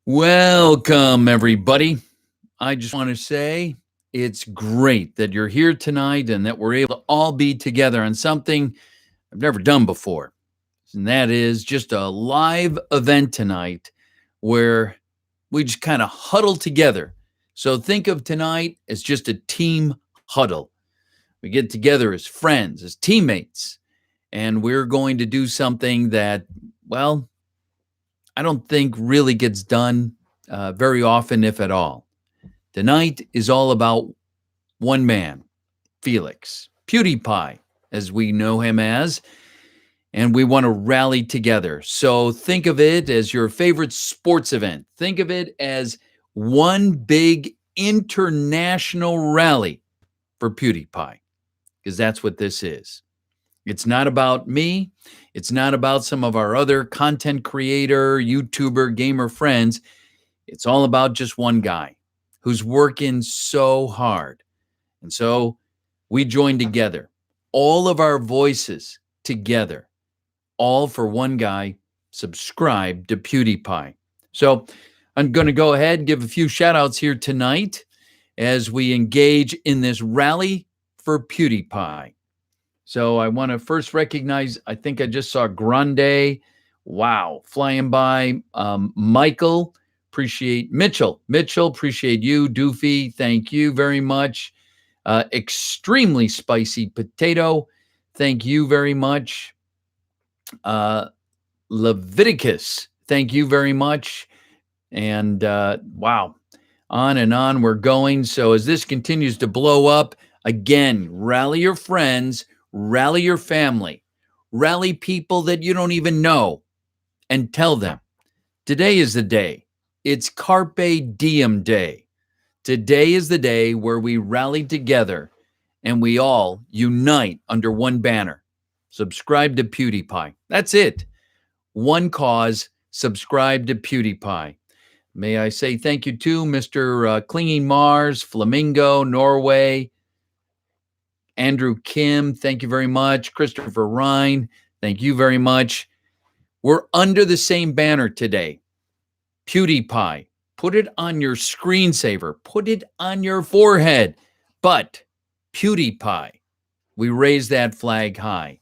Welcome, everybody. I just want to say it's great that you're here tonight and that we're able to all be together on something I've never done before. And that is just a live event tonight where we just kind of huddle together. So think of tonight as just a team huddle. We get together as friends, as teammates, and we're going to do something that, well, I don't think really gets done very often, if at all. Tonight is all about one man, Felix, Pewdiepie, as we know him as, and we want to rally together. So think of it as your favorite sports event. Think of it as one big international rally for Pewdiepie, because that's what this is. It's not about me. It's not about some of our other content creator, YouTuber, gamer friends. It's all about just one guy who's working so hard. And so we join together, all of our voices together, all for one guy. Subscribe to Pewdiepie. So I'm going to go ahead and give a few shout outs here tonight as we engage in this rally for Pewdiepie. So I want to first recognize, I think I just saw Grande. Wow, flying by. Michael, appreciate Mitchell. Mitchell, appreciate you. Doofy, thank you very much. Extremely spicy potato, thank you very much. Leviticus, thank you very much. And wow, on and on we're going. So as this continues to blow up, again, rally your friends, rally your family, rally people that you don't even know, and tell them today is the day. It's Carpe Diem Day. Today is the day where we rally together and we all unite under one banner. Subscribe to Pewdiepie. That's it. One cause, subscribe to Pewdiepie. May I say thank you to Mr. Clinging Mars, Flamingo, Norway, Andrew Kim, thank you very much. Christopher Ryan, thank you very much. We're under the same banner today. Pewdiepie. Put it on your screensaver. Put it on your forehead. But Pewdiepie. We raise that flag high.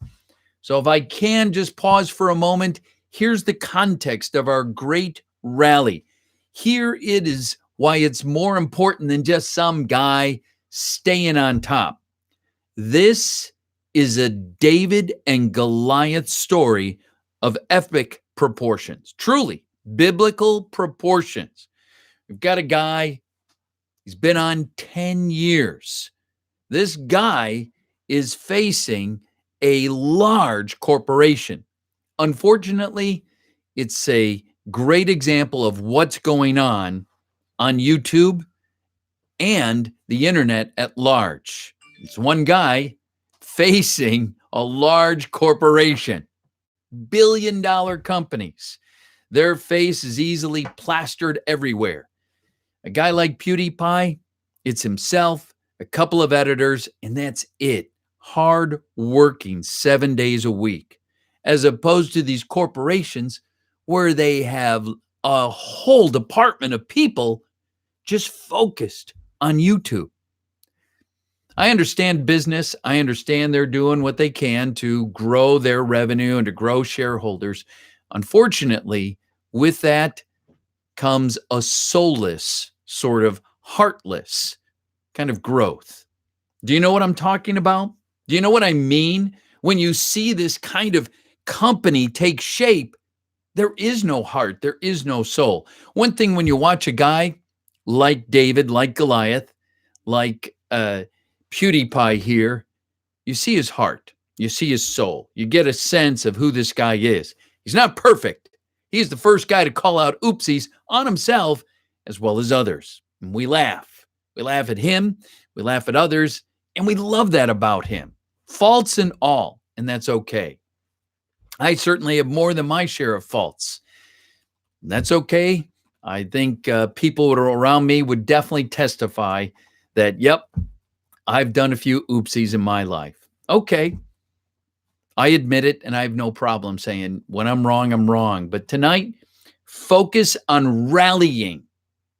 So if I can just pause for a moment, here's the context of our great rally. Here it is why it's more important than just some guy staying on top. This is a David and Goliath story of epic proportions, truly biblical proportions. We've got a guy, he's been on 10 years. This guy is facing a large corporation. Unfortunately, it's a great example of what's going on YouTube and the internet at large. It's one guy facing a large corporation, billion-dollar companies. Their face is easily plastered everywhere. A guy like Pewdiepie, it's himself, a couple of editors, and that's it. Hard working 7 days a week, as opposed to these corporations where they have a whole department of people just focused on YouTube. I understand business. I understand they're doing what they can to grow their revenue and to grow shareholders. Unfortunately, with that comes a soulless, sort of heartless kind of growth. Do you know what I'm talking about? Do you know what I mean? When you see this kind of company take shape, there is no heart, there is no soul. One thing when you watch a guy like David, like Goliath, like Pewdiepie here, you see his heart, you see his soul, you get a sense of who this guy is. He's not perfect. He's the first guy to call out oopsies on himself as well as others. And we laugh. We laugh at him, we laugh at others, and we love that about him. Faults and all, and that's okay. I certainly have more than my share of faults. That's okay. I think people around me would definitely testify that, yep, I've done a few oopsies in my life. Okay. I admit it, and I have no problem saying when I'm wrong, I'm wrong. But tonight, Focus on rallying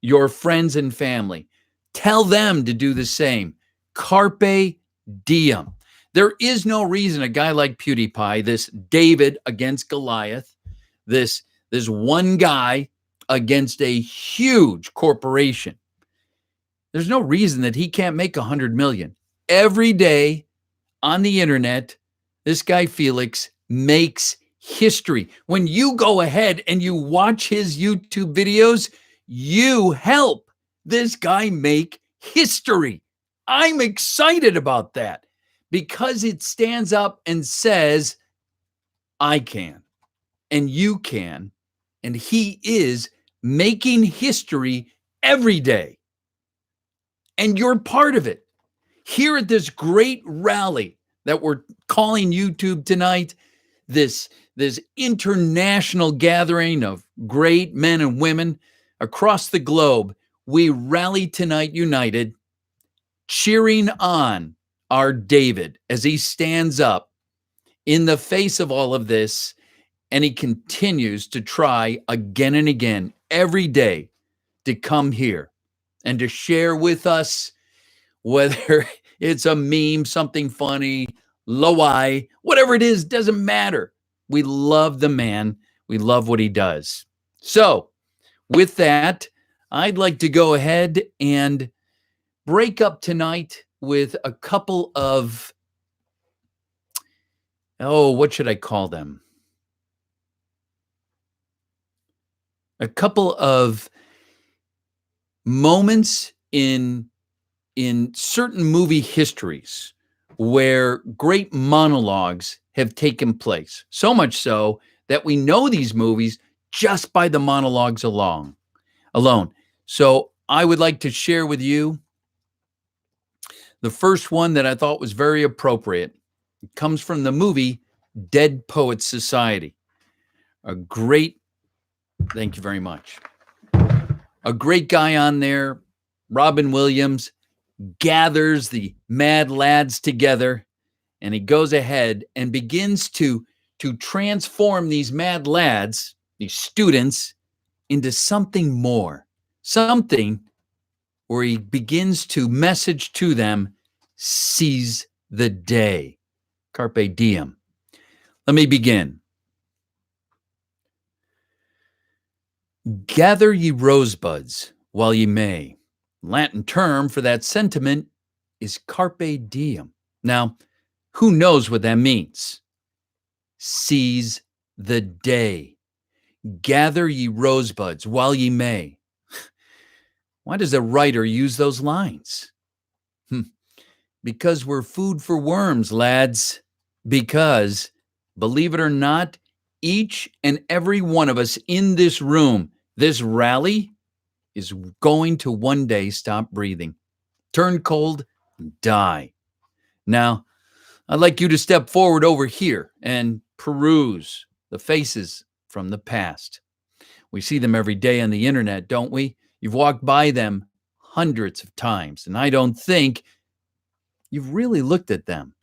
your friends and family. Tell them to do the same. Carpe diem. There is no reason a guy like PewDiePie, this David against Goliath, this one guy against a huge corporation. There's no reason that he can't make 100 million. Every day on the internet, this guy Felix makes history. When you go ahead and you watch his YouTube videos, you help this guy make history. I'm excited about that because it stands up and says, I can and you can. And he is making history every day. And you're part of it. Here at this great rally that we're calling YouTube tonight, this international gathering of great men and women across the globe, we rally tonight united, cheering on our David as he stands up in the face of all of this, and he continues to try again and again every day to come here and to share with us, whether it's a meme, something funny, low-I, whatever it is, doesn't matter. We love the man. We love what he does. So with that, I'd like to go ahead and break up tonight with a couple of, what should I call them? A couple of moments in certain movie histories where great monologues have taken place. So much so that we know these movies just by the monologues alone. So I would like to share with you the first one that I thought was very appropriate. It comes from the movie Dead Poets Society. Thank you very much. A great guy on there, Robin Williams, gathers the mad lads together, and he goes ahead and begins to transform these mad lads, these students, into something more, something where he begins to message to them, seize the day, carpe diem. Let me begin. Gather ye rosebuds while ye may. Latin term for that sentiment is carpe diem. Now, who knows what that means? Seize the day. Gather ye rosebuds while ye may. Why does a writer use those lines? Because we're food for worms, lads. Because, believe it or not, each and every one of us in this room, this rally, is going to one day stop breathing, turn cold, and die. Now, I'd like you to step forward over here and peruse the faces from the past. We see them every day on the internet, don't we? You've walked by them hundreds of times, and I don't think you've really looked at them.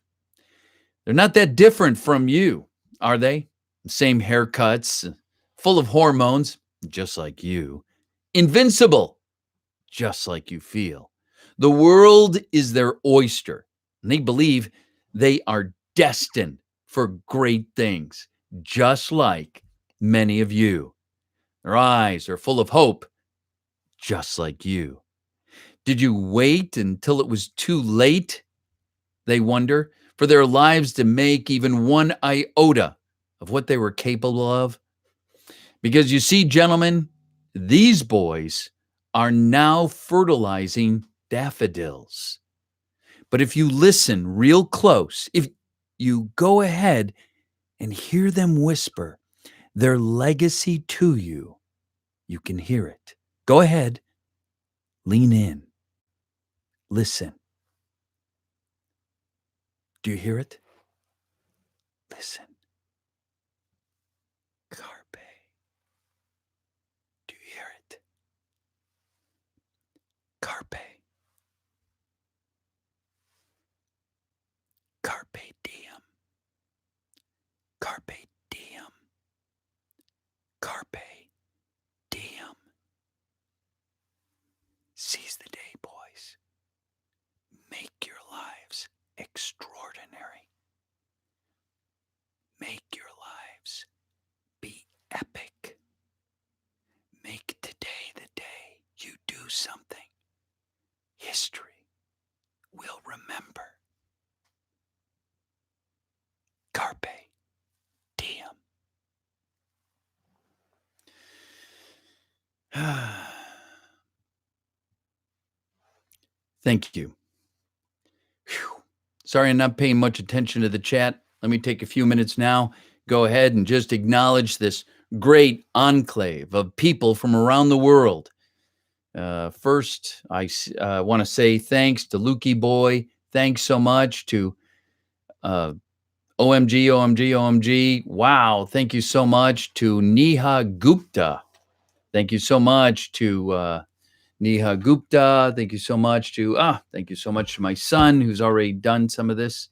They're not that different from you, are they? Same haircuts, full of hormones, just like you. Invincible, just like you feel. The world is their oyster, and they believe they are destined for great things, just like many of you. Their eyes are full of hope, just like you. Did you wait until it was too late, they wonder, for their lives to make even one iota of what they were capable of? Because you see, gentlemen, these boys are now fertilizing daffodils. But if you listen real close, if you go ahead and hear them whisper their legacy to you, you can hear it. Go ahead, lean in, listen. Do you hear it? Listen. Carpe. Do you hear it? Carpe. Carpe diem. Carpe diem. Carpe Thank you. Whew. Sorry, I'm not paying much attention to the chat. Let me take a few minutes now. Go ahead and just acknowledge this great enclave of people from around the world. First, I want to say thanks to Lukey Boy. Thanks so much to OMG, OMG, OMG. Wow. Thank you so much to Neha Gupta. Thank you so much to Neha Gupta. Thank you so much to, thank you so much to my son who's already done some of this.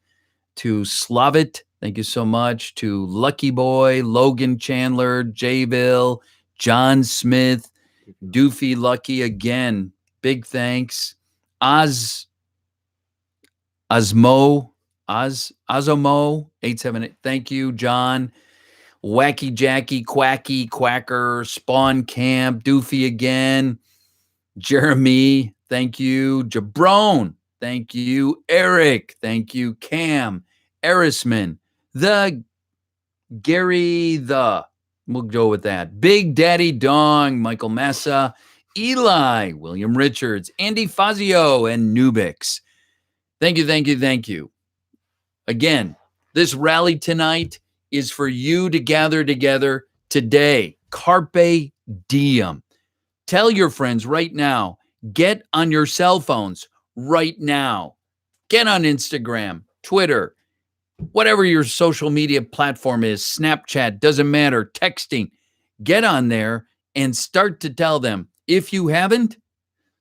To Slavit. Thank you so much to Lucky Boy, Logan Chandler, Jayville, John Smith, Doofy Lucky again. Big thanks. Azomo 878. Thank you, John. Wacky Jackie, Quacky, Quacker, Spawn Camp, Doofy again. Jeremy, thank you. Jabron, thank you. Eric, thank you. Cam, Erisman, we'll go with that. Big Daddy Dong, Michael Massa, Eli, William Richards, Andy Fazio, and Nubix. Thank you, thank you, thank you. Again, this rally tonight is for you to gather together today. Carpe diem. Tell your friends right now. Get on your cell phones right now. Get on Instagram, Twitter, whatever your social media platform is, Snapchat, doesn't matter, texting. Get on there and start to tell them. If you haven't,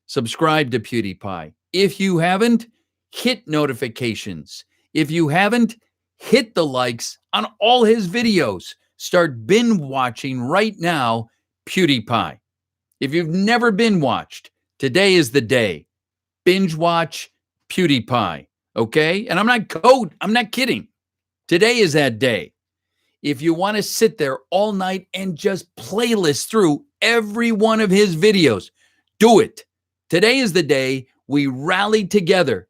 subscribe to Pewdiepie. If you haven't, hit notifications. If you haven't, hit the likes on all his videos. Start binge watching right now, Pewdiepie. If you've never been watched, today is the day. Binge watch Pewdiepie, okay? And I'm not kidding. Today is that day. If you want to sit there all night and just playlist through every one of his videos, do it. Today is the day we rally together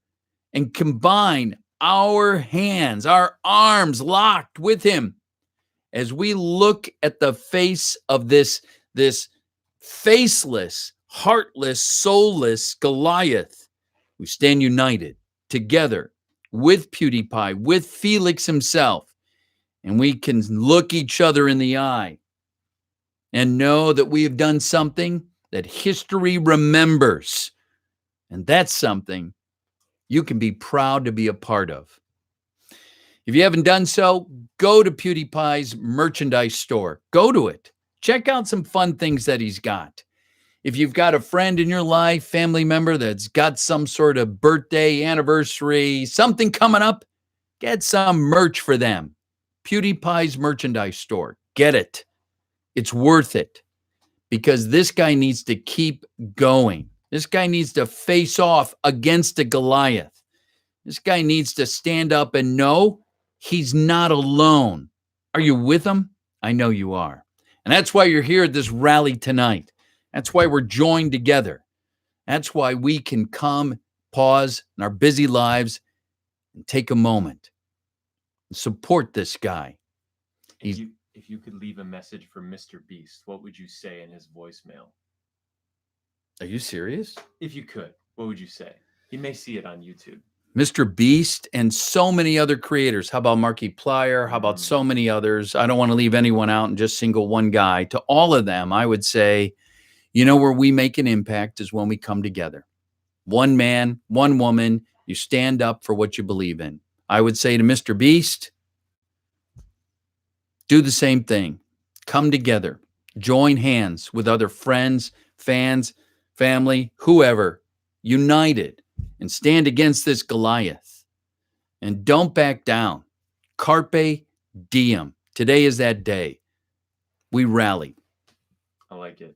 and combine our hands, our arms locked with him as we look at the face of this faceless, heartless, soulless Goliath. We stand united together with Pewdiepie, with Felix himself, and we can look each other in the eye and know that we have done something that history remembers. And that's something you can be proud to be a part of. If you haven't done so, go to Pewdiepie's merchandise store. Go to it. Check out some fun things that he's got. If you've got a friend in your life, family member that's got some sort of birthday, anniversary, something coming up, get some merch for them. Pewdiepie's merchandise store. Get it. It's worth it because this guy needs to keep going. This guy needs to face off against a Goliath. This guy needs to stand up and know he's not alone. Are you with him? I know you are. And that's why you're here at this rally tonight. That's why we're joined together. That's why we can come, pause in our busy lives, and take a moment and support this guy. If you could leave a message for Mr. Beast, what would you say in his voicemail? Are you serious? If you could, what would you say? He may see it on YouTube. Mr. Beast and so many other creators. How about Markiplier? How about so many others? I don't want to leave anyone out and just single one guy. To all of them, I would say, where we make an impact is when we come together. One man, one woman, you stand up for what you believe in. I would say to Mr. Beast, do the same thing. Come together. Join hands with other friends, fans, family, whoever, united, and stand against this Goliath. And don't back down. Carpe diem. Today is that day. We rally. I like it.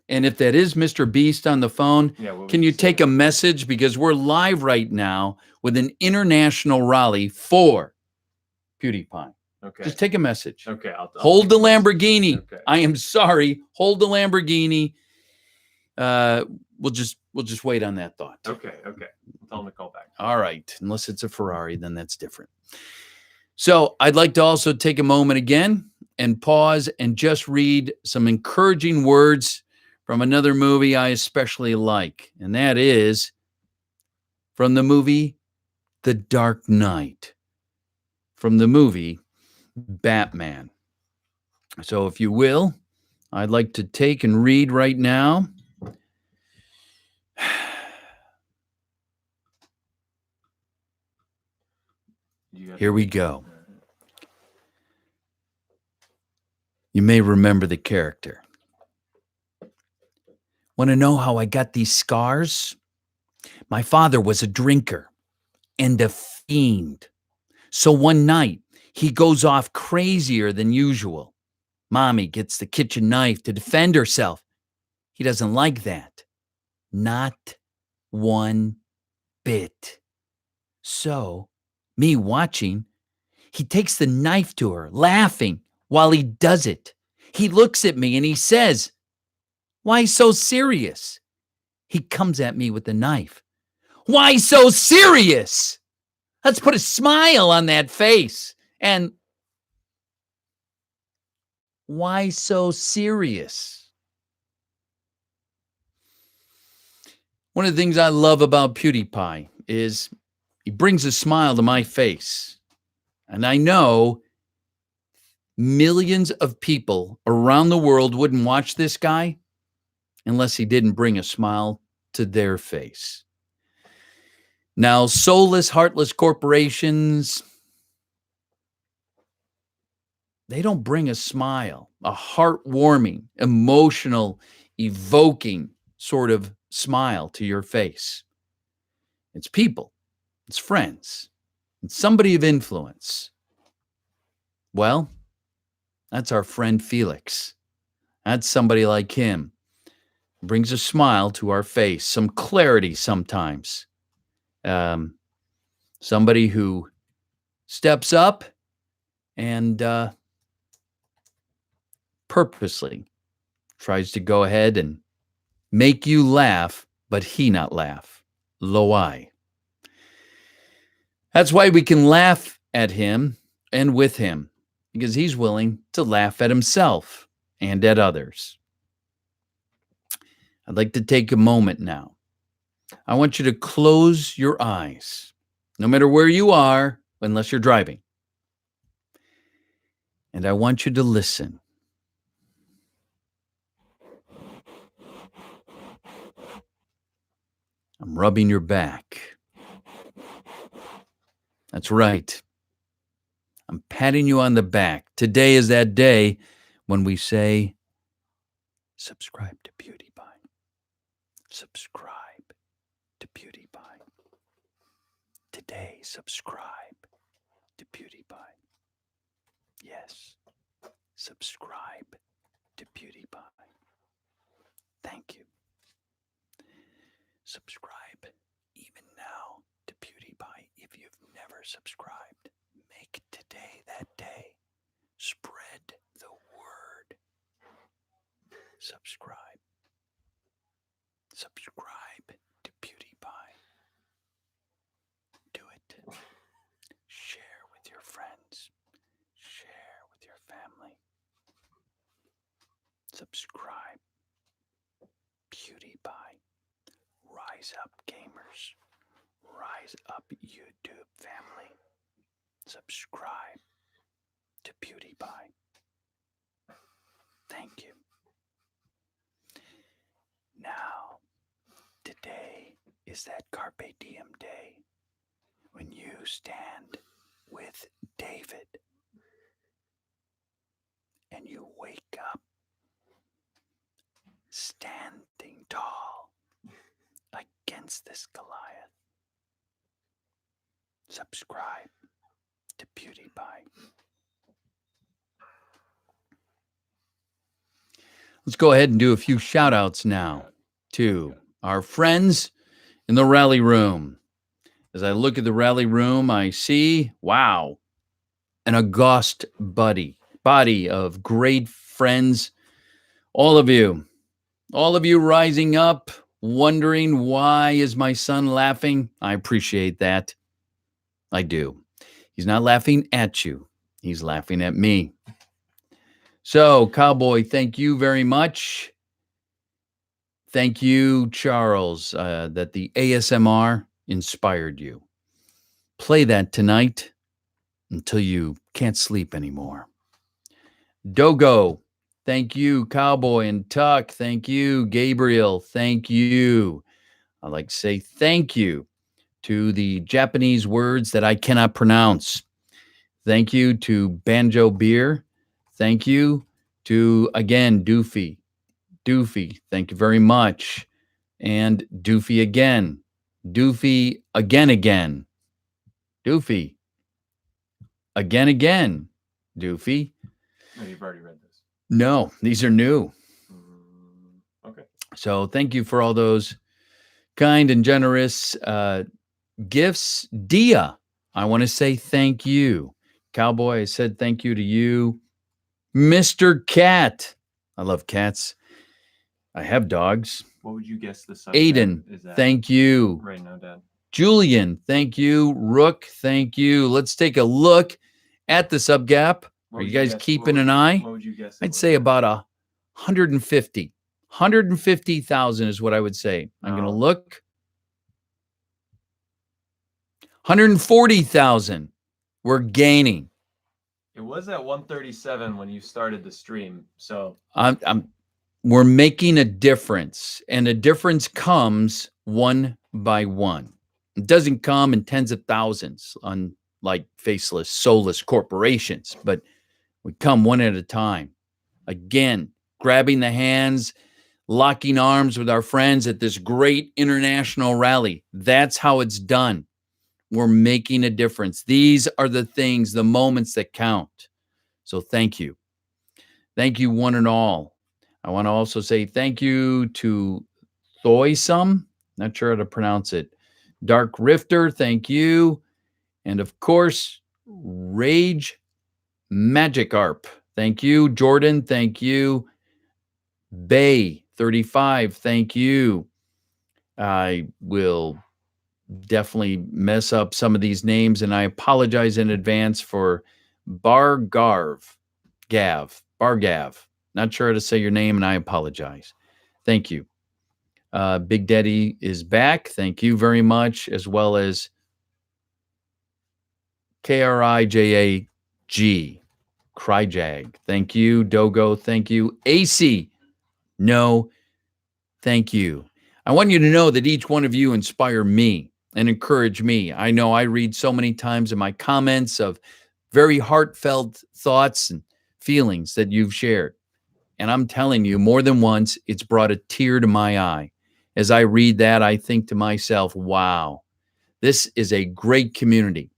And if that is Mr. Beast on the phone, can you take a message? Because we're live right now with an international rally for Pewdiepie. Okay. Just take a message. Okay. I'll hold the Lamborghini. Okay. I am sorry. Hold the Lamborghini. We'll just wait on that thought. Okay. I'll tell him to call back. All right. Unless it's a Ferrari, then that's different. So I'd like to also take a moment again and pause and just read some encouraging words from another movie I especially like, and that is from the movie The Dark Knight, from the movie Batman. So, if you will, I'd like to take and read right now. Here we go. You may remember the character. Want to know how I got these scars? My father was a drinker and a fiend. So one night, he goes off crazier than usual. Mommy gets the kitchen knife to defend herself. He doesn't like that. Not one bit. So, me watching, he takes the knife to her, laughing while he does it. He looks at me and he says, "Why so serious?" He comes at me with the knife. "Why so serious? Let's put a smile on that face." And why so serious? One of the things I love about Pewdiepie is he brings a smile to my face. And I know millions of people around the world wouldn't watch this guy unless he didn't bring a smile to their face. Now, soulless, heartless corporations, they don't bring a smile, a heartwarming, emotional, evoking sort of smile to your face. It's people, it's friends, it's somebody of influence. Well, that's our friend Felix. That's somebody like him. Brings a smile to our face, some clarity sometimes. Somebody who steps up and purposely tries to go ahead and make you laugh, but he not laugh. Lo-I. That's why we can laugh at him and with him, because he's willing to laugh at himself and at others. I'd like to take a moment now. I want you to close your eyes, no matter where you are, unless you're driving. And I want you to listen. I'm rubbing your back. That's right. I'm patting you on the back. Today is that day when we say, subscribe to Pewdiepie. Subscribe to Pewdiepie. Today, subscribe to Pewdiepie. Yes, subscribe to Pewdiepie. Thank you. Subscribe even now to Pewdiepie if you've never subscribed. Make today that day. Spread the word. Subscribe. Subscribe to Pewdiepie. Do it. Share with your friends. Share with your family. Subscribe. Pewdiepie. Rise up, gamers. Rise up, YouTube family. Subscribe to Pewdiepie. Thank you. Now, today is that Carpe Diem day when you stand with David and you wake up standing tall against this Goliath. Subscribe to Pewdiepie. Let's go ahead and do a few shout outs now to our friends in the rally room. As I look at the rally room, I see, wow, an august body of great friends. All of you rising up, wondering why is my son laughing? I appreciate that. I do. He's not laughing at you. He's laughing at me. So, Cowboy, thank you very much. Thank you, Charles, that the ASMR inspired you. Play that tonight until you can't sleep anymore. Dogo, thank you. Cowboy and Tuck, thank you. Gabriel, thank you. I'd like to say thank you to the Japanese words that I cannot pronounce. Thank you to Banjo Beer. Thank you to, again, Doofy. Doofy, thank you very much. And Doofy again. Doofy again. Doofy again. Doofy. No, you've already read this. No, these are new. Okay. So thank you for all those kind and generous gifts. Dia, I want to say thank you. Cowboy, I said thank you to you. Mr. Cat, I love cats. I have dogs. What would you guess the subject Aiden, is at thank you. right now, Dad? Julian, thank you. Rook, thank you. Let's take a look at the sub gap. Are you guys keeping an eye? What would you guess? I'd say about 150. 150,000 is what I would say. I'm going to look. 140,000. We're gaining. It was at 137 when you started the stream. So we're making a difference, and a difference comes one by one. It doesn't come in tens of thousands, unlike faceless, soulless corporations, but we come one at a time. Again, grabbing the hands, locking arms with our friends at this great international rally. That's how it's done. We're making a difference. These are the things, the moments that count. So thank you. Thank you, one and all. I want to also say thank you to Thoisum. Not sure how to pronounce it. Dark Rifter, thank you. And of course, Rage Magic Arp. Thank you. Jordan, thank you. Bay 35, thank you. I will definitely mess up some of these names, and I apologize in advance for Bargav. Not sure how to say your name, and I apologize. Thank you. Big Daddy is back. Thank you very much, as well as KRIJAG, Cryjag. Thank you. Dogo, thank you. AC, no, thank you. I want you to know that each one of you inspire me and encourage me. I know I read so many times in my comments of very heartfelt thoughts and feelings that you've shared. And I'm telling you, more than once, it's brought a tear to my eye. As I read that, I think to myself, wow, this is a great community,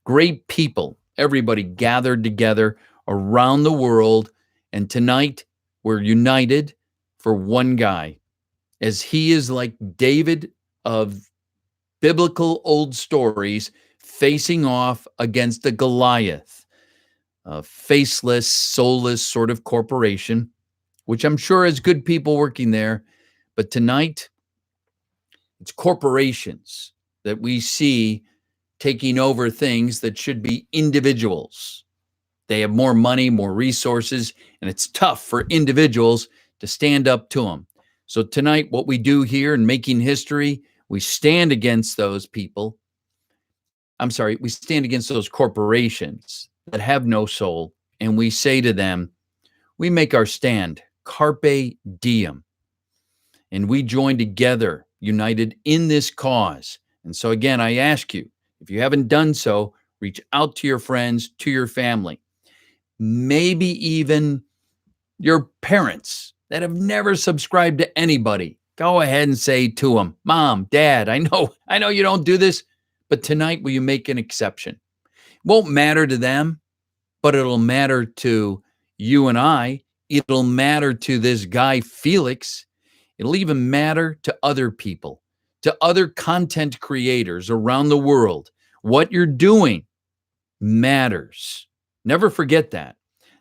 great people, everybody gathered together around the world. And tonight, we're united for one guy, as he is like David of biblical old stories facing off against the Goliath, a faceless, soulless sort of corporation, which I'm sure has good people working there. But tonight, it's corporations that we see taking over things that should be individuals. They have more money, more resources, and it's tough for individuals to stand up to them. So tonight, what we do here in Making History, we stand against those people. We stand against those corporations that have no soul, and we say to them, we make our stand, carpe diem, and we join together, united in this cause. And so again, I ask you, if you haven't done so, reach out to your friends, to your family, maybe even your parents that have never subscribed to anybody. Go ahead and say to them, Mom, Dad, I know you don't do this, but tonight will you make an exception? Won't matter to them, but it'll matter to you and I. It'll matter to this guy, Felix. It'll even matter to other people, to other content creators around the world. What you're doing matters. Never forget that.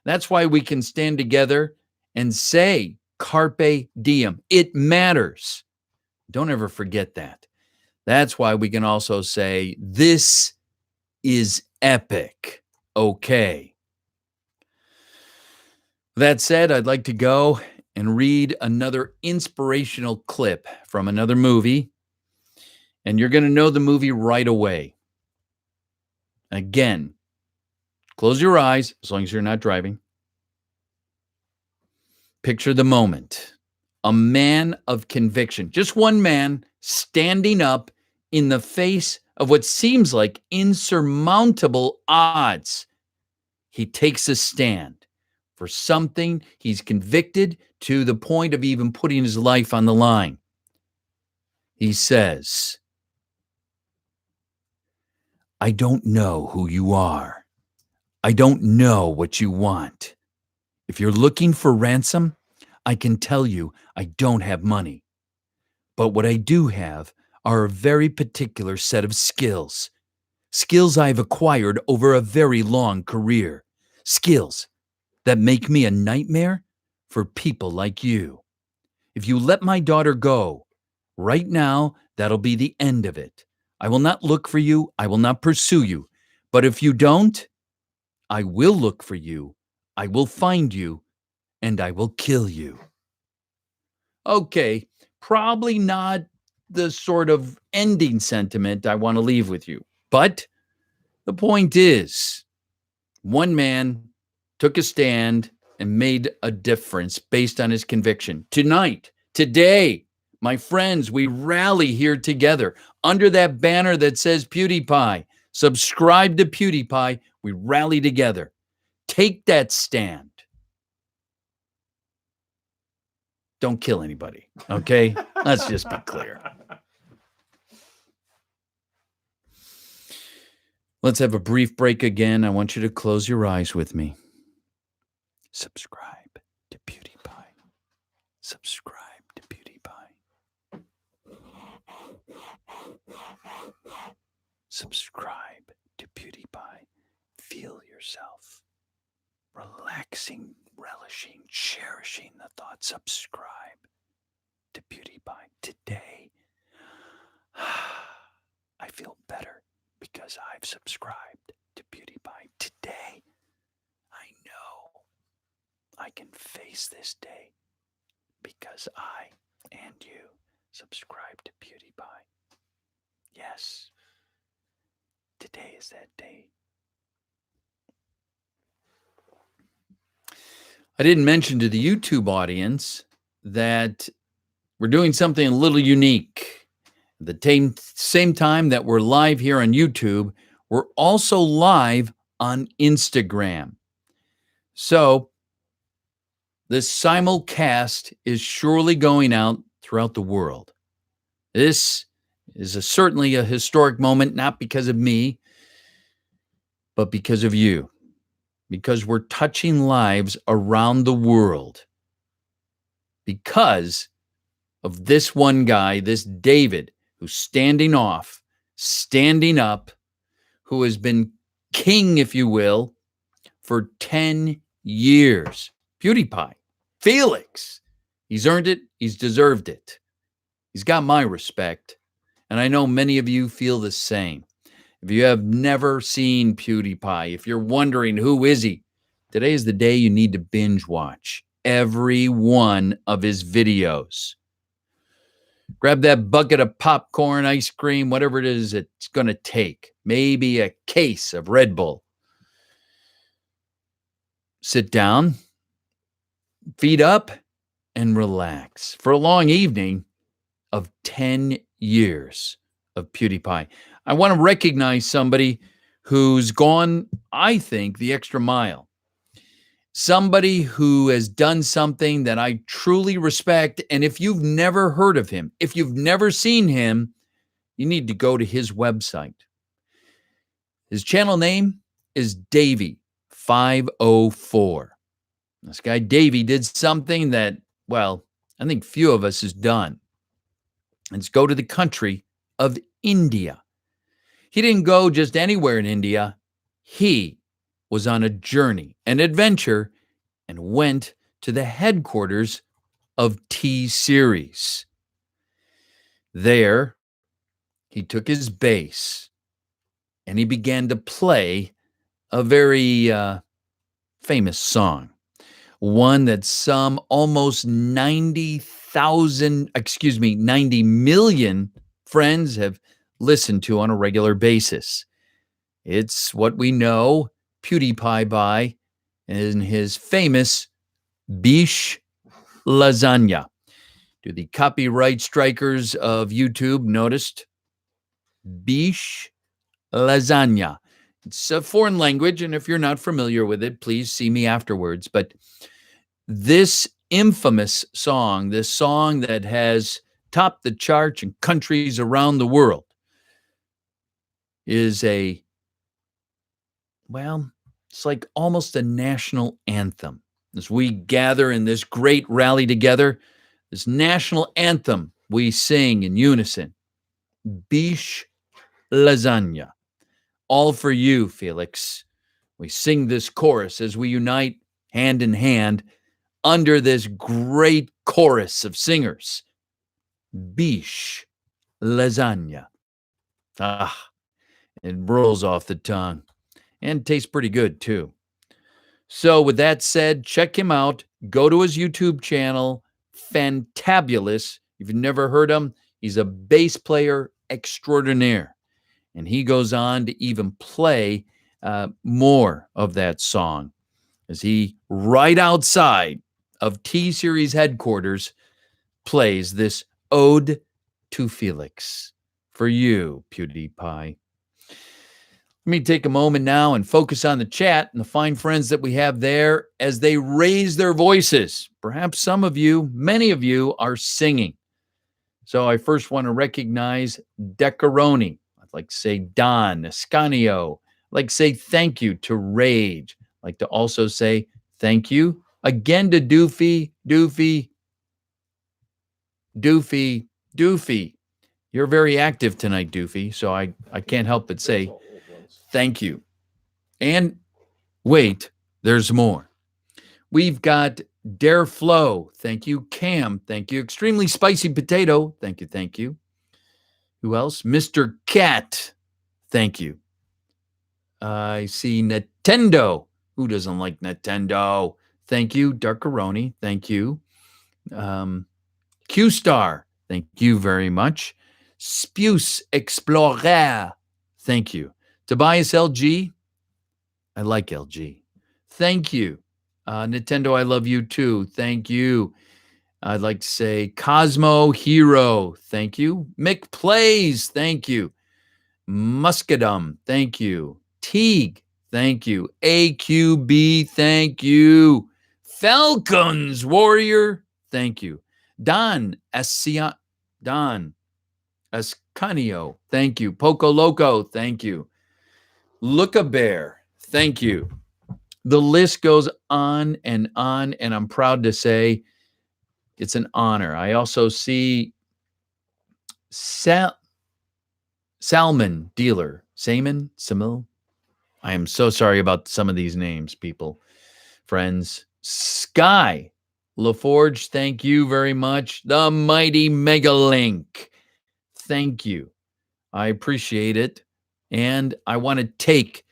That's why we can stand together and say, carpe diem. It matters. Don't ever forget that. That's why we can also say, this is epic. Okay. That said, I'd like to go and read another inspirational clip from another movie, and you're going to know the movie right away. Again, close your eyes as long as you're not driving. Picture the moment. A man of conviction, just one man standing up in the face of what seems like insurmountable odds. He takes a stand for something he's convicted to the point of even putting his life on the line. He says, I don't know who you are. I don't know what you want. If you're looking for ransom, I can tell you I don't have money. But what I do have are a very particular set of skills. Skills I've acquired over a very long career. Skills that make me a nightmare for people like you. If you let my daughter go, right now, that'll be the end of it. I will not look for you. I will not pursue you. But if you don't, I will look for you. I will find you, and I will kill you. Okay, probably not the sort of ending sentiment I want to leave with you. But the point is, one man took a stand and made a difference based on his conviction. Tonight, today, my friends, we rally here together under that banner that says Pewdiepie. Subscribe to Pewdiepie. We rally together. Take that stand. Don't kill anybody, okay? Let's just be clear. Let's have a brief break again. I want you to close your eyes with me. Subscribe to Pewdiepie. Subscribe to Pewdiepie. Subscribe to Pewdiepie. Feel yourself relaxing, relishing, cherishing the thought. Subscribe to Pewdiepie. Today, I feel better because I've subscribed to Pewdiepie. Today, I know I can face this day because I and you subscribe to Pewdiepie. Yes, today is that day. I didn't mention to the YouTube audience that we're doing something a little unique. At the same time that we're live here on YouTube, we're also live on Instagram. So this simulcast is surely going out throughout the world. This is certainly a historic moment, not because of me, but because of you. Because we're touching lives around the world. Because of this one guy, this David, who's standing up, who has been king, if you will, for 10 years. Pewdiepie, Felix, he's earned it. He's deserved it. He's got my respect. And I know many of you feel the same. If you have never seen Pewdiepie, if you're wondering who is he, today is the day you need to binge watch every one of his videos. Grab that bucket of popcorn, ice cream, whatever it is it's going to take. Maybe a case of Red Bull. Sit down, feet up, and relax for a long evening of 10 years of Pewdiepie. I want to recognize somebody who's gone, I think, the extra mile. Somebody who has done something that I truly respect. And if you've never heard of him, if you've never seen him, you need to go to his website. His channel name is Davey504. This guy, Davey, did something that, well, I think few of us has done. Let's go to the country of India. He didn't go just anywhere in India. He was on a journey, an adventure, and went to the headquarters of T-Series. There, he took his bass and he began to play a very famous song. one that some almost 90 million friends have listened to on a regular basis. It's what we know Pewdiepie by in his famous Biche Lasagna. Do the copyright strikers of YouTube noticed? Biche Lasagna. It's a foreign language, and if you're not familiar with it, please see me afterwards. But this infamous song, this song that has topped the charts in countries around the world, is it's like almost a national anthem. As we gather in this great rally together, this national anthem we sing in unison. Biche Lasagna. All for you, Felix. We sing this chorus as we unite hand in hand under this great chorus of singers. Biche Lasagna. It rolls off the tongue and tastes pretty good too. So with that said, check him out. Go to his YouTube channel. Fantabulous. If you've never heard him, he's a bass player extraordinaire. And he goes on to even play more of that song as he, right outside of T-Series headquarters, plays this Ode to Felix for you, Pewdiepie. Let me take a moment now and focus on the chat and the fine friends that we have there as they raise their voices. Perhaps some of you, many of you, are singing. So I first want to recognize Decaroni. I'd like to say Don, Escanio. I'd like to say thank you to Rage. I'd like to also say thank you again to Doofy. You're very active tonight, Doofy, so I can't help but say thank you. And wait, there's more. We've got Dare Flow. Thank you. Cam. Thank you. Extremely Spicy Potato. Thank you. Who else? Mr. Cat. Thank you. I see Nintendo. Who doesn't like Nintendo? Thank you. Darkaroni. Thank you. Q-Star. Thank you very much. Spuse Explorer. Thank you. Tobias LG. I like LG. Thank you. Nintendo, I love you too. Thank you. I'd like to say Cosmo Hero. Thank you. Mick Plays. Thank you. Muscadum. Thank you. Teague. Thank you. AQB. Thank you. Falcons Warrior. Thank you. Don Escanio. Thank you. Poco Loco. Thank you. Look a Bear. Thank you. The list goes on, and I'm proud to say it's an honor. I also see Salmon Dealer. Samil. I am so sorry about some of these names, people, friends. Sky LaForge, thank you very much. The Mighty Megalink. Thank you. I appreciate it. And I want to take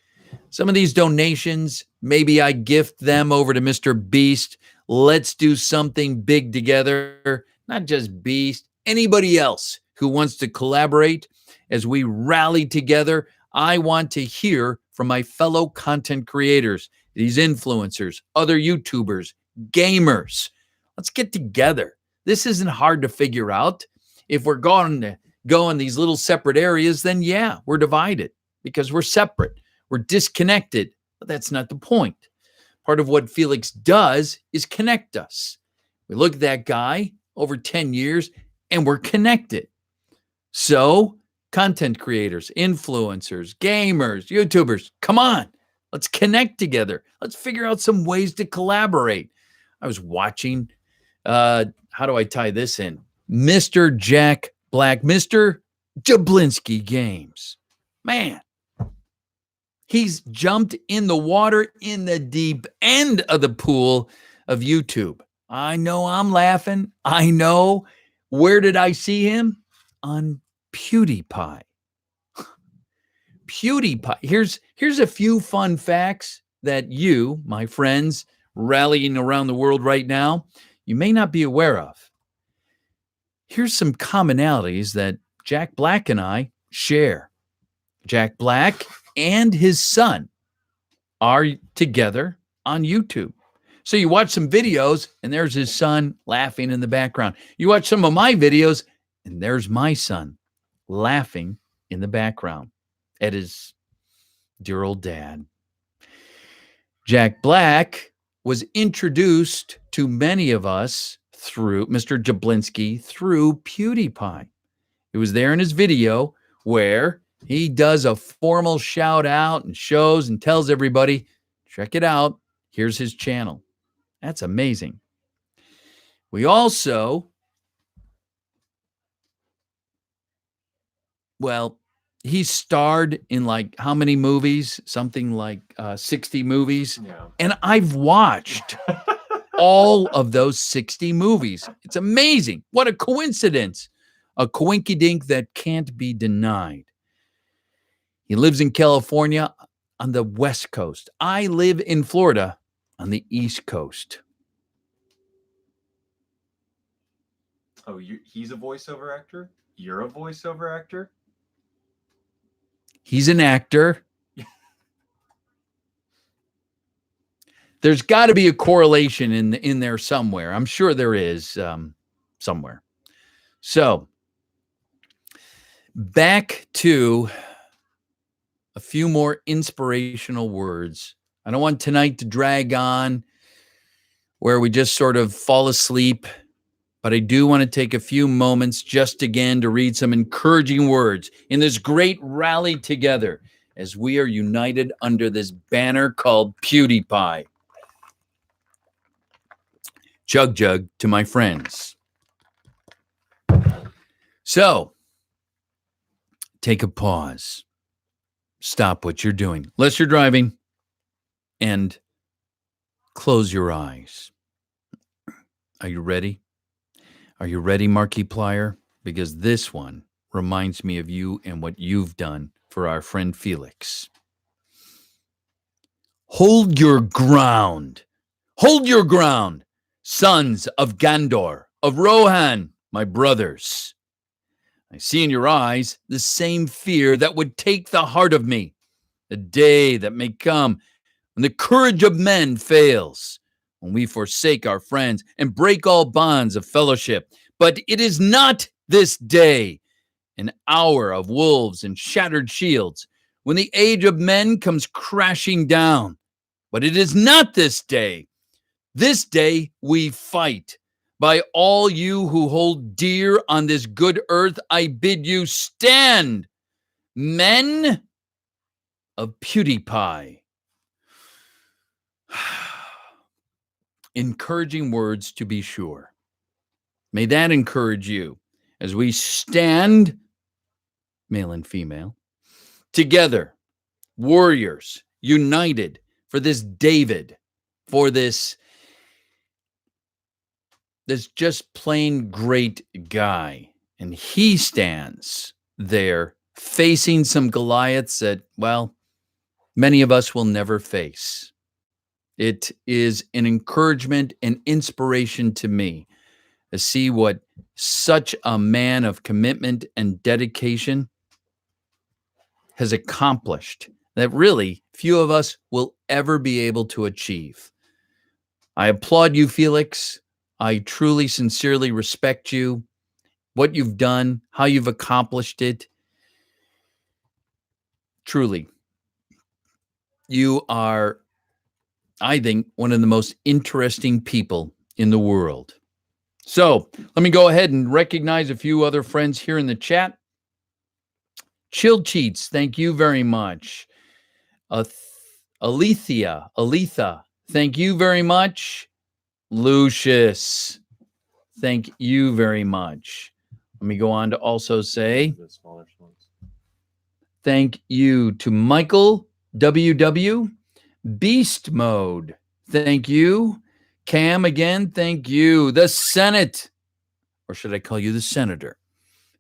some of these donations. Maybe I gift them over to Mr. Beast. Let's do something big together. Not just Beast, anybody else who wants to collaborate as we rally together. I want to hear from my fellow content creators, these influencers, other YouTubers, gamers. Let's get together. This isn't hard to figure out. If we're going to go in these little separate areas, then yeah, we're divided because we're separate. We're disconnected. But that's not the point. Part of what Felix does is connect us. We look at that guy over 10 years and we're connected. So content creators, influencers, gamers, YouTubers, come on, let's connect together. Let's figure out some ways to collaborate. I was watching, how do I tie this in? Mr. Jack Black, Mr. Jablinski Games. Man, he's jumped in the water in the deep end of the pool of YouTube. I know I'm laughing. I know. Where did I see him? On Pewdiepie. Pewdiepie. Here's a few fun facts that you, my friends, rallying around the world right now you may not be aware of. Here's some commonalities that Jack Black and I share. Jack Black and his son are together on YouTube. So you watch some videos and there's his son laughing in the background. You watch some of my videos and there's my son laughing in the background at his dear old dad. Jack Black was introduced to many of us through Mr. Jablinski through Pewdiepie. It was there in his video where he does a formal shout out and shows and tells everybody, check it out. Here's his channel. That's amazing. We also, well, he starred in like how many movies? Something like 60 movies. Yeah. And I've watched all of those 60 movies. It's amazing. What a coincidence. A coinkydink that can't be denied. He lives in California on the West Coast. I live in Florida on the East Coast. Oh, he's a voiceover actor? You're a voiceover actor? He's an actor. There's got to be a correlation in there somewhere. I'm sure there is somewhere. So, back to a few more inspirational words. I don't want tonight to drag on where we just sort of fall asleep, but I do want to take a few moments just again to read some encouraging words in this great rally together as we are united under this banner called Pewdiepie. Chug jug to my friends. So, take a pause. Stop what you're doing, unless you're driving, and close your eyes. Are you ready? Are you ready, Markiplier? Because this one reminds me of you and what you've done for our friend Felix. Hold your ground. Hold your ground, sons of Gandor, of Rohan, my brothers. I see in your eyes the same fear that would take the heart of me. The day that may come when the courage of men fails, when we forsake our friends and break all bonds of fellowship. But it is not this day, an hour of wolves and shattered shields, when the age of men comes crashing down. But it is not this day. This day we fight. By all you who hold dear on this good earth, I bid you stand, men of Pewdiepie. Encouraging words, to be sure. May that encourage you as we stand, male and female, together, warriors, united for this David, for this just plain great guy. And he stands there facing some Goliaths that, well, many of us will never face. It is an encouragement and inspiration to me to see what such a man of commitment and dedication has accomplished that really few of us will ever be able to achieve. I applaud you, Felix. I truly, sincerely respect you, what you've done, how you've accomplished it. Truly, you are, I think, one of the most interesting people in the world. So let me go ahead and recognize a few other friends here in the chat. Chill Cheats, thank you very much. Aletha, thank you very much. Lucius, thank you very much. Let me go on to also say thank you to Michael WW, Beast Mode, thank you. Cam again, thank you. The Senate, or should I call you the Senator?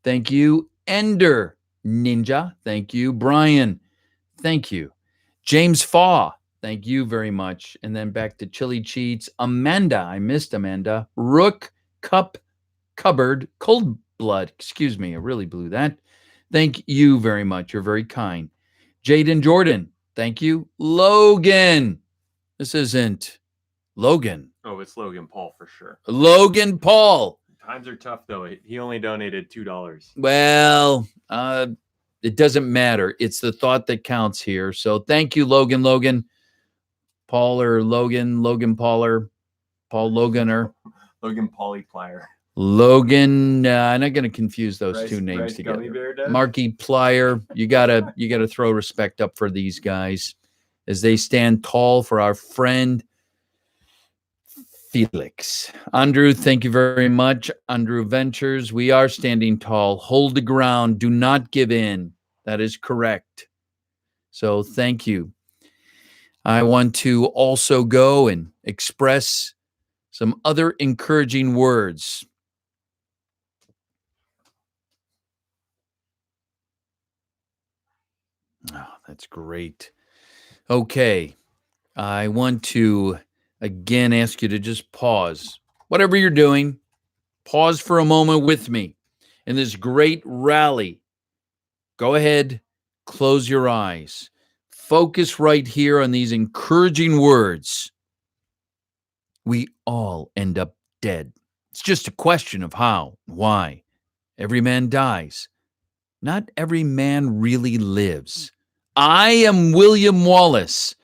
Thank you. Ender Ninja, thank you. Brian, thank you. James Faw, Thank you very much. And then back to Chili Cheats. Amanda, I missed Amanda. Rook, Cup, Cupboard, Cold Blood. Excuse me, I really blew that. Thank you very much. You're very kind. Jaden Jordan, thank you. Logan, this isn't Logan. Oh, it's Logan Paul for sure. Logan Paul. Times are tough though. He only donated $2. Well, it doesn't matter. It's the thought that counts here. So thank you, Logan. Paul or Logan Pauler, Paul Loganer. Logan Polyplier. Logan, I'm not going to confuse those two names together. Marky Plier, you gotta throw respect up for these guys as they stand tall for our friend Felix. Andrew, thank you very much. Andrew Ventures, we are standing tall. Hold the ground. Do not give in. That is correct. So thank you. I want to also go and express some other encouraging words. Oh, that's great. Okay. I want to again ask you to just pause. Whatever you're doing, pause for a moment with me in this great rally. Go ahead, close your eyes. Focus right here on these encouraging words. We all end up dead. It's just a question of how, why. Every man dies. Not every man really lives. I am William Wallace.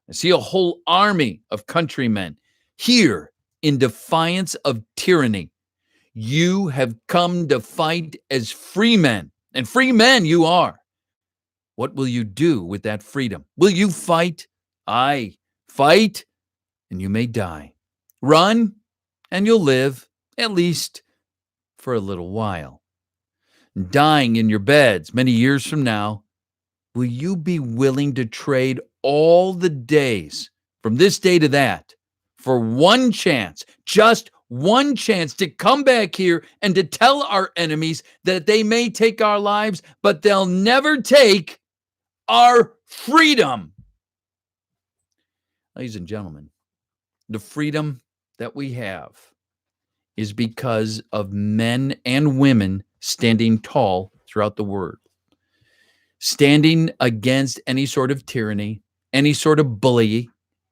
I see a whole army of countrymen here in defiance of tyranny. You have come to fight as free men, and free men you are. What will you do with that freedom? Will you fight? Aye, fight, and you may die. Run, and you'll live, at least for a little while. Dying in your beds many years from now, will you be willing to trade all the days from this day to that for one chance, just one chance to come back here and to tell our enemies that they may take our lives, but they'll never take our freedom? Ladies and gentlemen, the freedom that we have is because of men and women standing tall throughout the world, standing against any sort of tyranny, any sort of bully,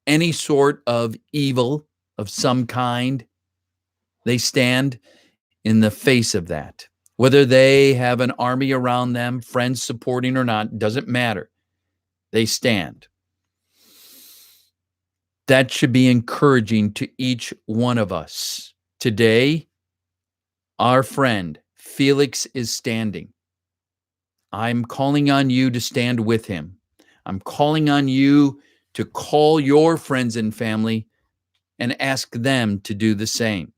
any sort of evil of some kind. They stand in the face of that. Whether they have an army around them, friends supporting or not, doesn't matter. They stand. That should be encouraging to each one of us. Today, our friend Felix is standing. I'm calling on you to stand with him. I'm calling on you to call your friends and family and ask them to do the same.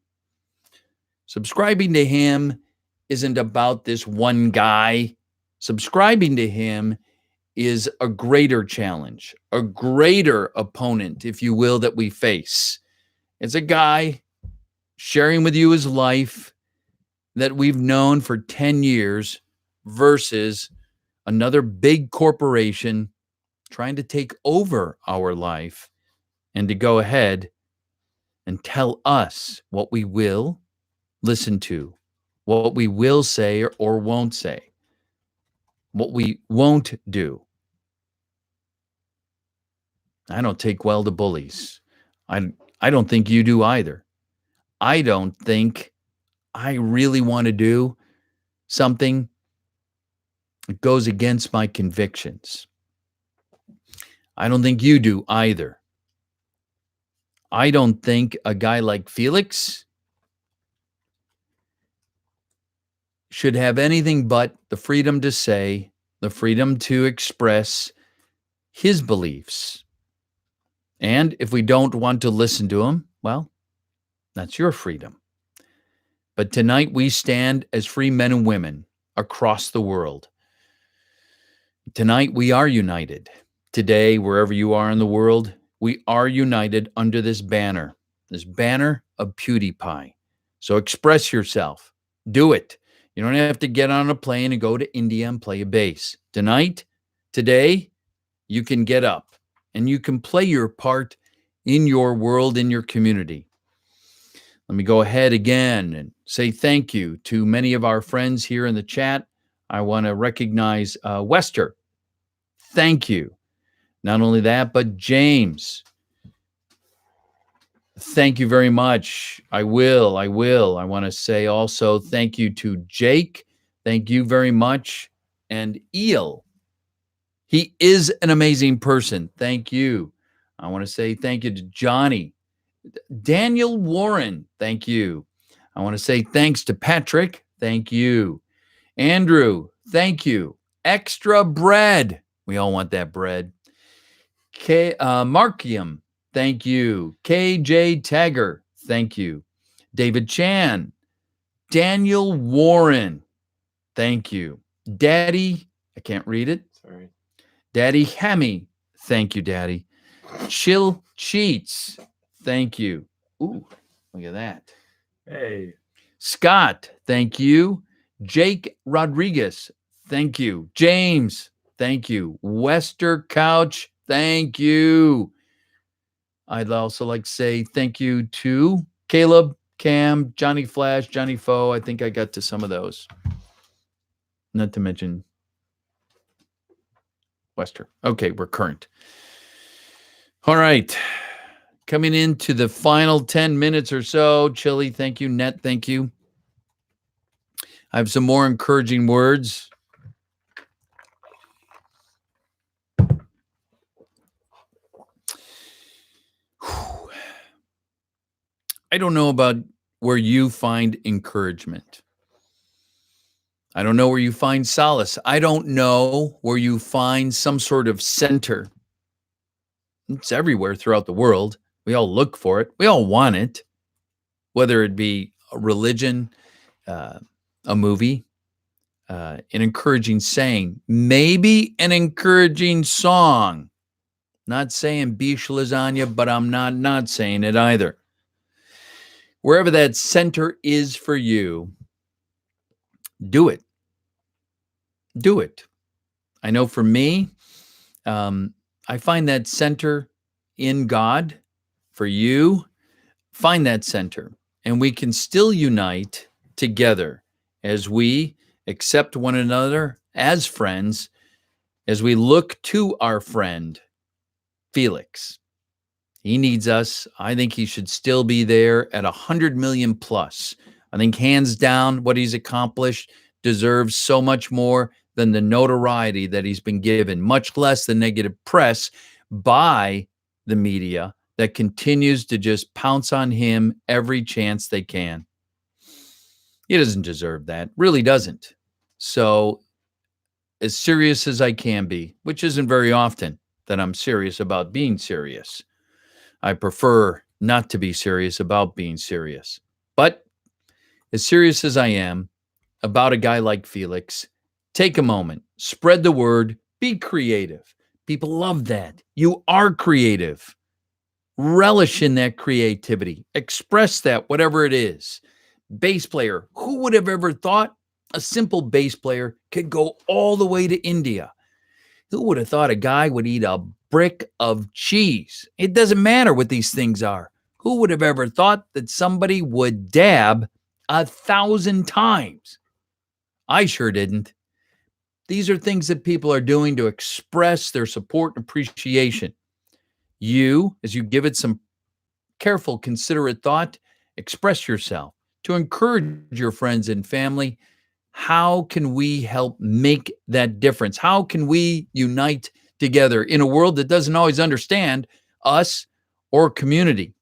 Subscribing to him isn't about this one guy. Subscribing to him is a greater challenge, a greater opponent, if you will, that we face. It's a guy sharing with you his life that we've known for 10 years versus another big corporation trying to take over our life and to go ahead and tell us what we will listen to, what we will say or won't say, what we won't do. I don't take well to bullies. I don't think you do either. I don't think I really want to do something that goes against my convictions. I don't think you do either. I don't think a guy like Felix should have anything but the freedom to say, the freedom to express his beliefs. And if we don't want to listen to him, well, that's your freedom. But tonight we stand as free men and women across the world. Tonight we are united. Today, wherever you are in the world, we are united under this banner of Pewdiepie. So express yourself. Do it. You don't have to get on a plane and go to India and play a bass. Tonight, today, you can get up and you can play your part in your world, in your community. Let me go ahead again and say thank you to many of our friends here in the chat. I want to recognize Wester. Thank you. Not only that, but James. Thank you very much. I will. I want to say also thank you to Jake. Thank you very much. And Eel. He is an amazing person. Thank you. I want to say thank you to Johnny. Daniel Warren. Thank you. I want to say thanks to Patrick. Thank you. Andrew. Thank you. Extra bread. We all want that bread. Markium. Thank you. KJ Tagger. Thank you. David Chan. Daniel Warren. Thank you. Daddy. I can't read it. Sorry. Daddy Hammy. Thank you, Daddy. Chill Cheats. Thank you. Ooh, look at that. Hey. Scott. Thank you. Jake Rodriguez. Thank you. James. Thank you. Wester Couch. Thank you. I'd also like to say thank you to Caleb, Cam, Johnny Flash, Johnny Foe. I think I got to some of those. Not to mention Wester. Okay, we're current. All right. Coming into the final 10 minutes or so. Chili, thank you. Net, thank you. I have some more encouraging words. I don't know about where you find encouragement. I don't know where you find solace. I don't know where you find some sort of center. It's everywhere throughout the world. We all look for it. We all want it, whether it be a religion, a movie, an encouraging saying, maybe an encouraging song. Not saying beef lasagna, but I'm not saying it either. Wherever that center is for you, do it. Do it. I know for me, I find that center in God. For you, find that center, and we can still unite together as we accept one another as friends, as we look to our friend, Felix. He needs us. I think he should still be there at 100 million plus. I think hands down what he's accomplished deserves so much more than the notoriety that he's been given, much less the negative press by the media that continues to just pounce on him every chance they can. He doesn't deserve that, really doesn't. So as serious as I can be, which isn't very often that I'm serious about being serious, I prefer not to be serious about being serious. But as serious as I am about a guy like Felix, take a moment, spread the word, be creative. People love that. You are creative. Relish in that creativity. Express that, whatever it is. Bass player. Who would have ever thought a simple bass player could go all the way to India? Who would have thought a guy would eat a brick of cheese? It doesn't matter what these things are. Who would have ever thought that somebody would dab 1,000 times? I sure didn't. These are things that people are doing to express their support and appreciation. You, as you give it some careful, considerate thought, express yourself to encourage your friends and family. How can we help make that difference? How can we unite together in a world that doesn't always understand us or community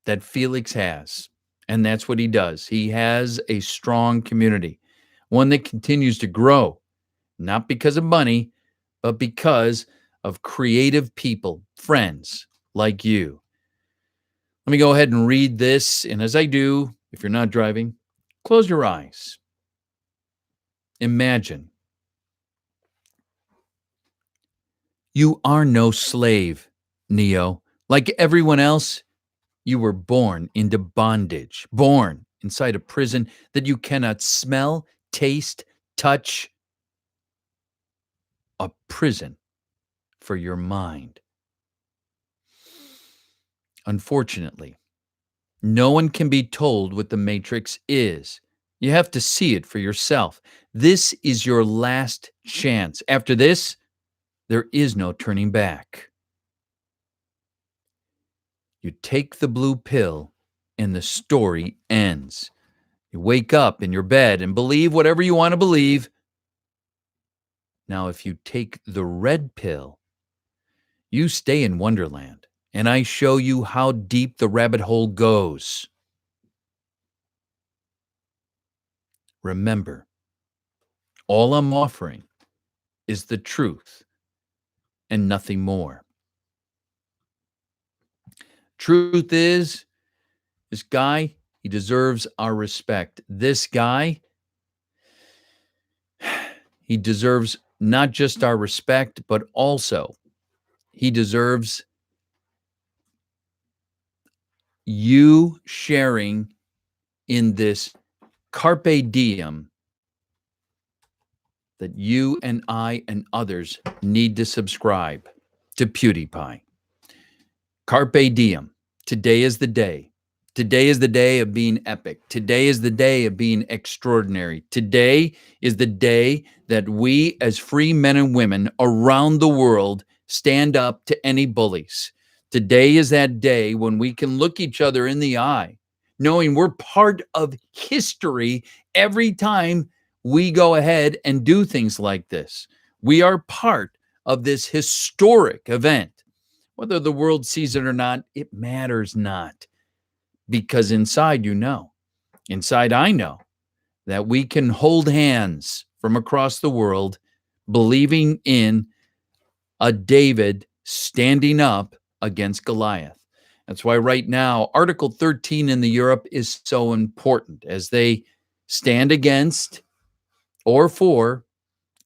that Felix has? And that's what he does. He has a strong community, one that continues to grow, not because of money, but because of creative people, friends like you. Let me go ahead and read this. And as I do, if you're not driving, close your eyes. Imagine you are no slave, Neo. Like everyone else, you were born into bondage, born inside a prison that you cannot smell, taste, touch. A prison for your mind. Unfortunately, no one can be told what the Matrix is. You have to see it for yourself. This is your last chance. After this, there is no turning back. You take the blue pill and the story ends. You wake up in your bed and believe whatever you want to believe. Now, if you take the red pill, you stay in Wonderland, and I show you how deep the rabbit hole goes. Remember, all I'm offering is the truth and nothing more. Truth is, this guy, he deserves our respect. This guy, he deserves not just our respect, but also he deserves you sharing in this carpe diem that you and I and others need to subscribe to Pewdiepie. Carpe diem. Today is the day. Today is the day of being epic. Today is the day of being extraordinary. Today is the day that we, as free men and women around the world, stand up to any bullies. Today is that day when we can look each other in the eye, knowing we're part of history every time we go ahead and do things like this. We are part of this historic event. Whether the world sees it or not, it matters not. Because inside, inside I know that we can hold hands from across the world, believing in a David standing up against Goliath. That's why right now, Article 13 in the Europe is so important as they stand against or for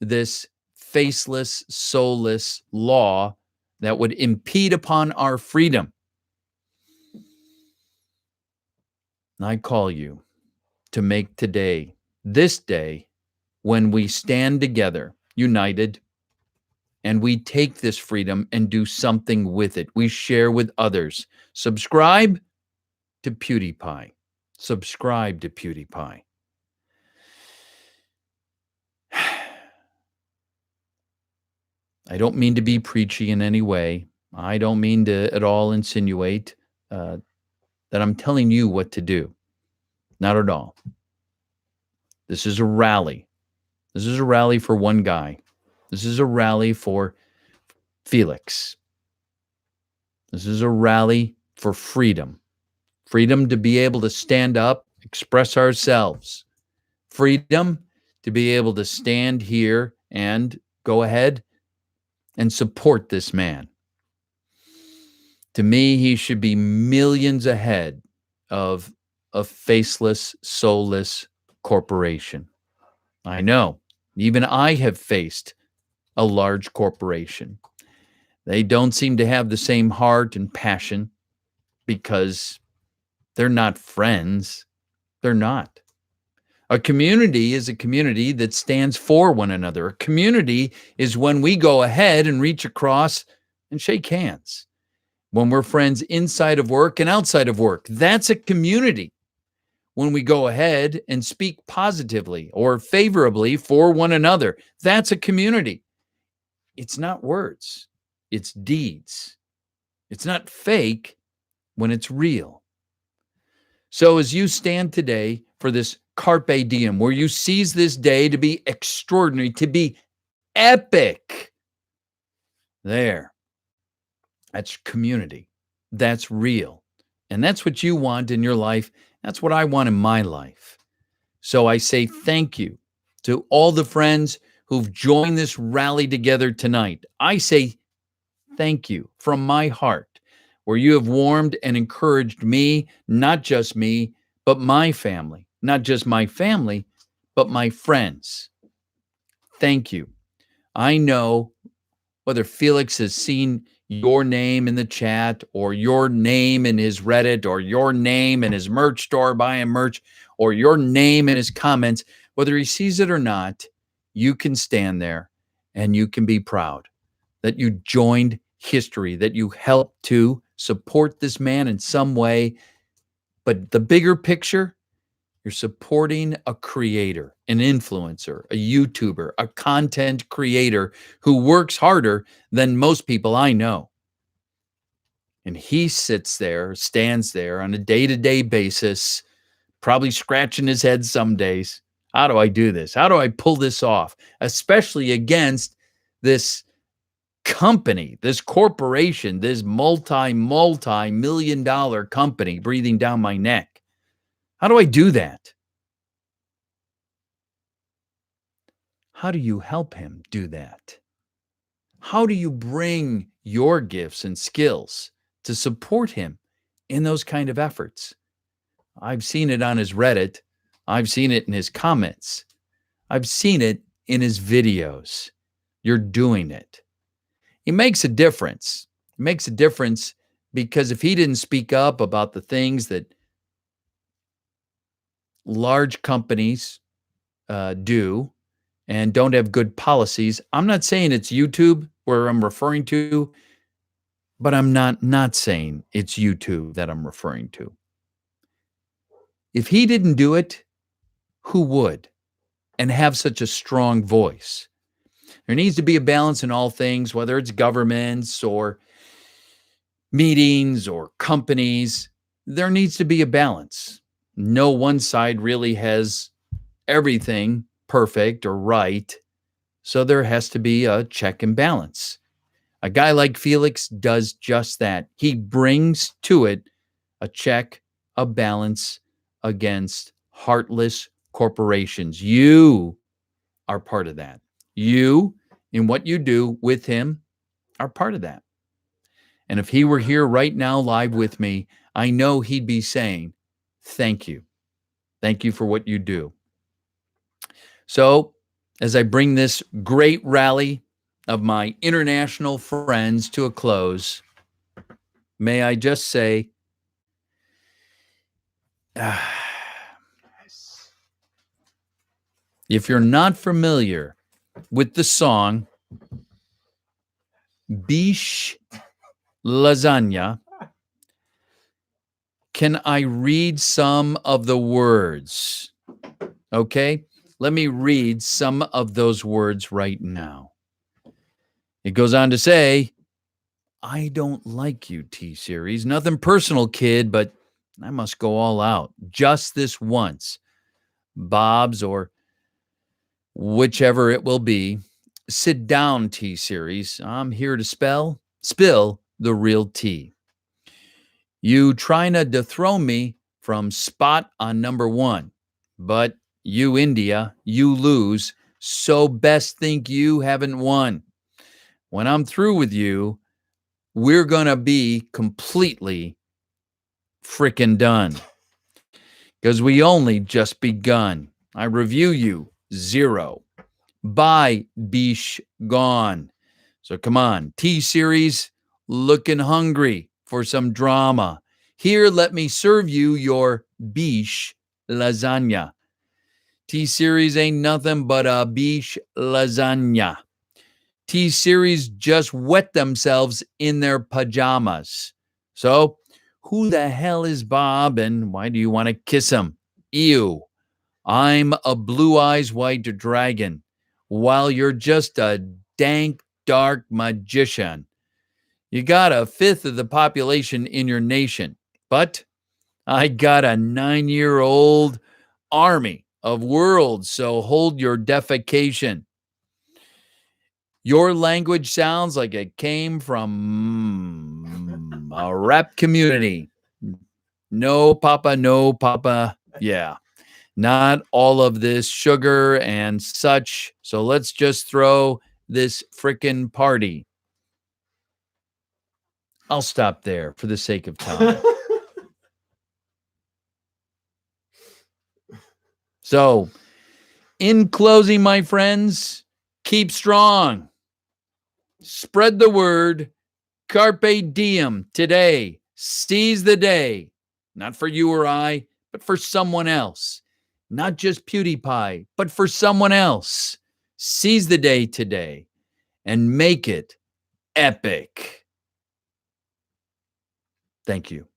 this faceless, soulless law that would impede upon our freedom. And I call you to make today, this day, when we stand together, united, and we take this freedom and do something with it. We share with others. Subscribe to Pewdiepie. Subscribe to Pewdiepie. I don't mean to be preachy in any way. I don't mean to at all insinuate that I'm telling you what to do. Not at all. This is a rally. This is a rally for one guy. This is a rally for Felix. This is a rally for freedom. Freedom to be able to stand up, express ourselves. Freedom to be able to stand here and go ahead and support this man. To me, he should be millions ahead of a faceless, soulless corporation. I know. Even I have faced a large corporation. They don't seem to have the same heart and passion because they're not friends. They're not. A community is a community that stands for one another. A community is when we go ahead and reach across and shake hands. When we're friends inside of work and outside of work, that's a community. When we go ahead and speak positively or favorably for one another, that's a community. It's not words, it's deeds. It's not fake when it's real. So as you stand today for this carpe diem, where you seize this day to be extraordinary, to be epic, that's community. That's real. And that's what you want in your life. That's what I want in my life. So I say thank you to all the friends who've joined this rally together tonight. I say thank you from my heart, where you have warmed and encouraged me, not just me, but my family. Not just my family, but my friends. Thank you. I know whether Felix has seen your name in the chat or your name in his Reddit or your name in his merch store buying merch or your name in his comments, whether he sees it or not, you can stand there and you can be proud that you joined history, that you helped to support this man in some way. But the bigger picture, you're supporting a creator, an influencer, a YouTuber, a content creator who works harder than most people I know. And he sits there, stands there on a day-to-day basis, probably scratching his head some days. How do I do this? How do I pull this off? Especially against this company, this corporation, this multi-million dollar company breathing down my neck. How do I do that? How do you help him do that? How do you bring your gifts and skills to support him in those kind of efforts? I've seen it on his Reddit. I've seen it in his comments. I've seen it in his videos. You're doing it. It makes a difference. It makes a difference because if he didn't speak up about the things that large companies do and don't have good policies, I'm not saying it's YouTube where I'm referring to, but I'm not saying it's YouTube that I'm referring to. If he didn't do it, who would? And have such a strong voice. There needs to be a balance in all things, whether it's governments or meetings or companies. There needs to be a balance. No one side really has everything perfect or right. So there has to be a check and balance. A guy like Felix does just that. He brings to it a check, a balance against heartless corporations. You are part of that. You, in what you do with him, are part of that. And if he were here right now live with me, I know he'd be saying, thank you. Thank you for what you do. So, as I bring this great rally of my international friends to a close, may I just say, if you're not familiar with the song Biche Lasagna, can I read some of the words? Okay, let me read some of those words right now. It goes on to say, I don't like you, T-Series. Nothing personal, kid, but I must go all out. Just this once. Bob's or whichever it will be. Sit down, T-Series. I'm here to spill the real tea. You trying to dethrone me from spot on number one. But you, India, you lose. So best think you haven't won. When I'm through with you, we're going to be completely freaking done. Because we only just begun. I review you, 0. Bye, Biche, gone. So come on, T-Series, looking hungry for some drama. Here, let me serve you your Biche lasagna. T-Series ain't nothing but a Biche lasagna. T-Series just wet themselves in their pajamas. So, who the hell is Bob and why do you want to kiss him? Ew. I'm a blue eyes white dragon, while you're just a dank, dark magician. You got 1/5 of the population in your nation, but I got a 9-year-old army of worlds, so hold your defecation. Your language sounds like it came from a rap community. No, Papa, no, Papa. Yeah. Not all of this sugar and such. So let's just throw this frickin' party. I'll stop there for the sake of time. So, in closing, my friends, keep strong. Spread the word. Carpe diem today. Seize the day. Not for you or I, but for someone else. Not just Pewdiepie, but for someone else. Seize the day today and make it epic. Thank you.